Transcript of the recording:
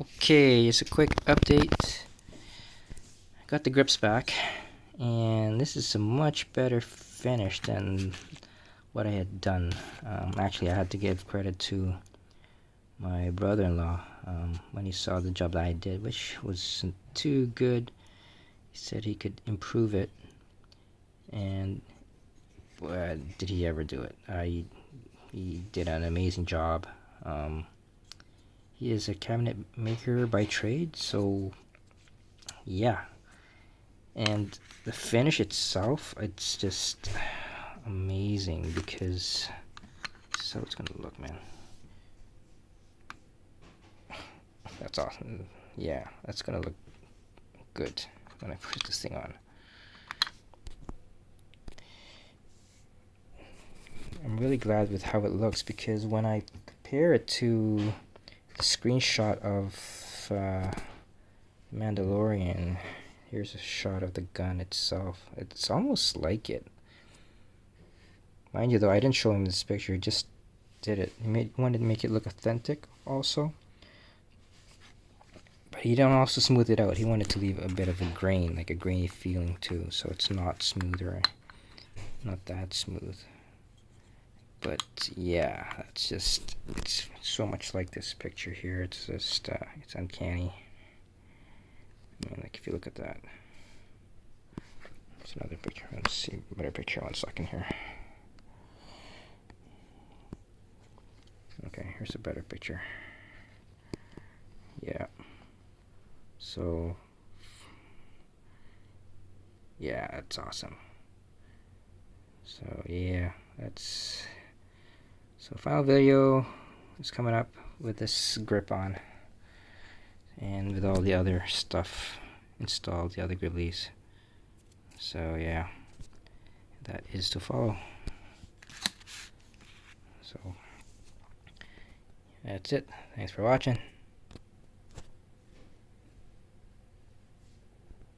Okay, just a quick update. I got the grips back, and this is a much better finish than what I had done. Actually, I had to give credit to my brother-in-law when he saw the job that I did, which wasn't too good. He said he could improve it, and did he ever do it? He did an amazing job. He is a cabinet maker by trade, so yeah. And the finish itself, it's just amazing because so it's gonna look, man. That's awesome. Yeah, that's gonna look good when I put this thing on. I'm really glad with how it looks because when I compare it to the screenshot of Mandalorian, here's a shot of the gun itself. It's almost like it. Mind you, though, I didn't show him this picture. He just did it. He wanted to make it look authentic also. But he didn't also smooth it out. He wanted to leave a bit of a grain, like a grainy feeling too. So it's not smoother. Not that smooth. But yeah, it's so much like this picture here. It's just, it's uncanny. I mean, like if you look at that. There's another picture. Let's see a better picture 1 second here. Okay, here's a better picture. Yeah. So, yeah, that's awesome. So, yeah, that's... So, final video is coming up with this grip on. And with all the other stuff installed, the other griblies. So, yeah, that is to follow. So, that's it. Thanks for watching.